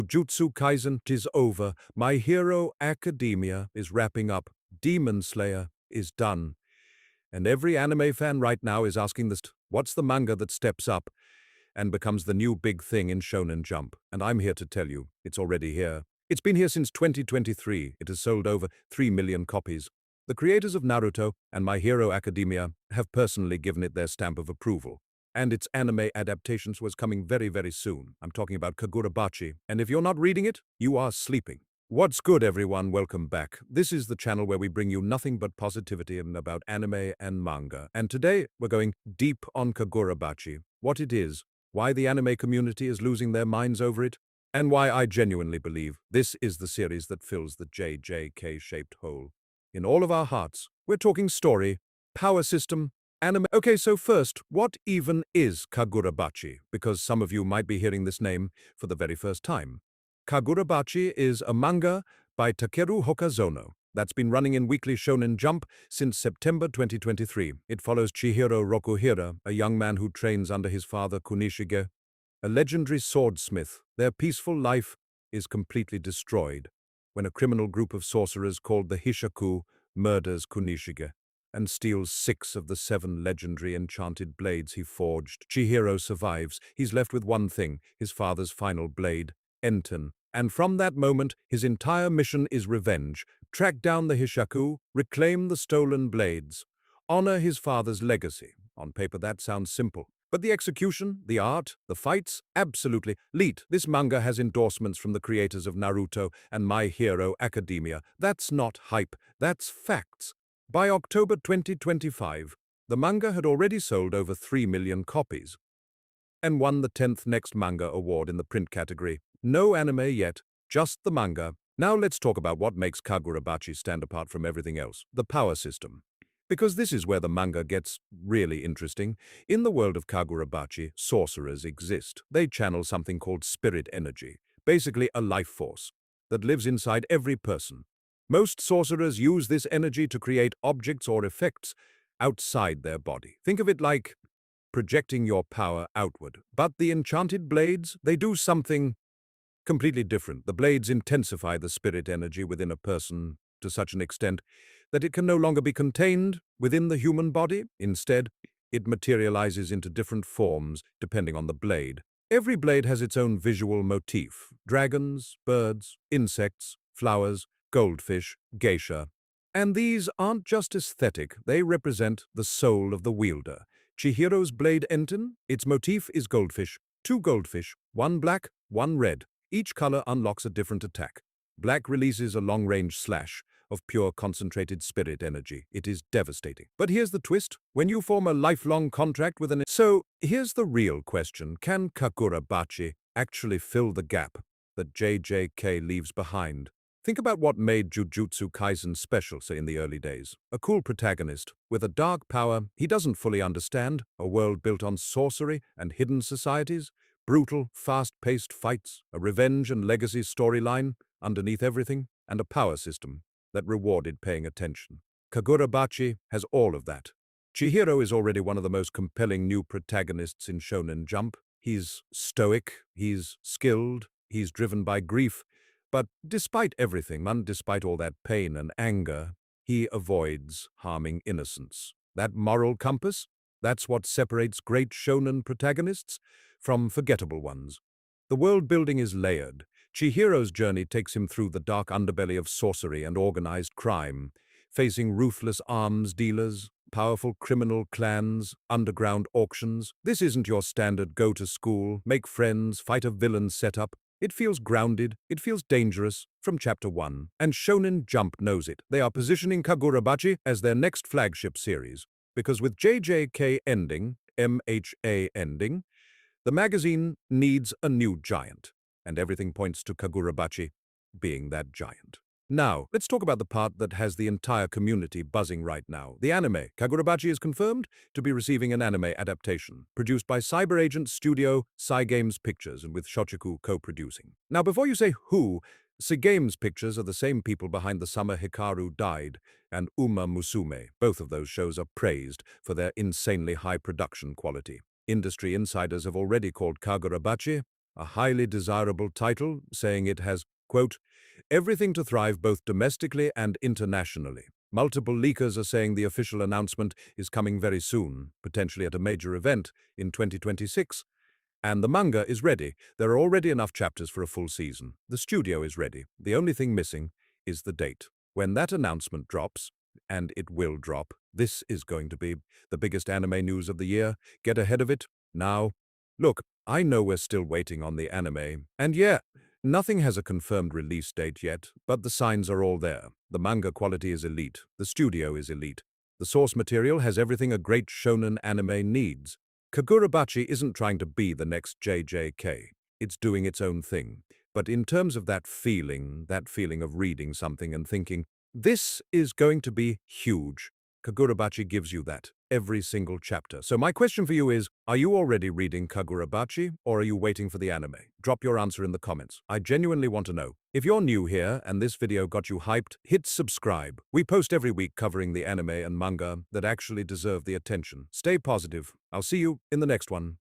Jujutsu Kaisen is over. My Hero Academia is wrapping up. Demon Slayer is done. And every anime fan right now is asking this, what's the manga that steps up and becomes the new big thing in Shonen Jump? And I'm here to tell you, it's already here. It's been here since 2023. It has sold over 3 million copies. The creators of Naruto and My Hero Academia have personally given it their stamp of approval. And its anime adaptations was coming very, very soon. I'm talking about Kagurabachi. And if you're not reading it, you are sleeping. What's good, everyone? Welcome back. This is the channel where we bring you nothing but positivity and about anime and manga. And today, we're going deep on Kagurabachi, what it is, why the anime community is losing their minds over it, and why I genuinely believe this is the series that fills the JJK-shaped hole. In all of our hearts, we're talking story, power system, anime. Okay, so first, what even is Kagurabachi? Because some of you might be hearing this name for the very first time. Kagurabachi is a manga by Takeru Hokazono that's been running in Weekly Shonen Jump since September 2023. It follows Chihiro Rokuhira, a young man who trains under his father Kunishige, a legendary swordsmith. Their peaceful life is completely destroyed when a criminal group of sorcerers called the Hishaku murders Kunishige and steals 6 of the 7 legendary enchanted blades he forged. Chihiro survives. He's left with one thing, his father's final blade, Enten. And from that moment, his entire mission is revenge. Track down the Hishaku, reclaim the stolen blades, honor his father's legacy. On paper, that sounds simple. But the execution, the art, the fights, absolutely elite. This manga has endorsements from the creators of Naruto and My Hero Academia. That's not hype, that's facts. By October 2025, the manga had already sold over 3 million copies and won the 10th Next Manga Award in the print category. No anime yet, just the manga. Now let's talk about what makes Kagurabachi stand apart from everything else, the power system. Because this is where the manga gets really interesting. In the world of Kagurabachi, sorcerers exist. They channel something called spirit energy, basically a life force that lives inside every person. Most sorcerers use this energy to create objects or effects outside their body. Think of it like projecting your power outward. But the enchanted blades, they do something completely different. The blades intensify the spirit energy within a person to such an extent that it can no longer be contained within the human body. Instead, it materializes into different forms depending on the blade. Every blade has its own visual motif: dragons, birds, insects, flowers, goldfish, geisha. And these aren't just aesthetic, they represent the soul of the wielder. Chihiro's blade Enten, its motif is goldfish. 2 goldfish, one black, one red. Each color unlocks a different attack. Black releases a long-range slash of pure concentrated spirit energy. It is devastating. But here's the twist. When you form a lifelong contract with an... So here's the real question. Can Kagurabachi actually fill the gap that JJK leaves behind? Think about what made Jujutsu Kaisen special, say, in the early days. A cool protagonist with a dark power he doesn't fully understand, a world built on sorcery and hidden societies, brutal, fast-paced fights, a revenge and legacy storyline underneath everything, and a power system that rewarded paying attention. Kagurabachi has all of that. Chihiro is already one of the most compelling new protagonists in Shonen Jump. He's stoic, he's skilled, he's driven by grief. But despite everything, and despite all that pain and anger, he avoids harming innocents. That moral compass, that's what separates great shonen protagonists from forgettable ones. The world building is layered. Chihiro's journey takes him through the dark underbelly of sorcery and organized crime, facing ruthless arms dealers, powerful criminal clans, underground auctions. This isn't your standard go-to-school, make friends, fight a villain setup. It feels grounded, it feels dangerous from Chapter 1, and Shonen Jump knows it. They are positioning Kagurabachi as their next flagship series, because with JJK ending, MHA ending, the magazine needs a new giant, and everything points to Kagurabachi being that giant. Now, let's talk about the part that has the entire community buzzing right now. The anime. Kagurabachi is confirmed to be receiving an anime adaptation, produced by cyber-agent studio Cygames Pictures and with Shochiku co-producing. Now, before you say who, Cygames Pictures are the same people behind The Summer Hikaru Died and Uma Musume. Both of those shows are praised for their insanely high production quality. Industry insiders have already called Kagurabachi a highly desirable title, saying it has, quote, everything to thrive both domestically and internationally. Multiple leakers are saying the official announcement is coming very soon, potentially at a major event in 2026. And the manga is ready. There are already enough chapters for a full season. The studio is ready. The only thing missing is the date. When that announcement drops, and it will drop, this is going to be the biggest anime news of the year. Get ahead of it now. Look, I know we're still waiting on the anime, and yeah, nothing has a confirmed release date yet, but the signs are all there. The manga quality is elite. The studio is elite. The source material has everything a great shonen anime needs. Kagurabachi isn't trying to be the next JJK. It's doing its own thing. But in terms of that feeling of reading something and thinking, this is going to be huge, Kagurabachi gives you that every single chapter. So my question for you is, are you already reading Kagurabachi, or are you waiting for the anime? Drop your answer in the comments. I genuinely want to know. If you're new here and this video got you hyped, hit subscribe. We post every week covering the anime and manga that actually deserve the attention. Stay positive. I'll see you in the next one.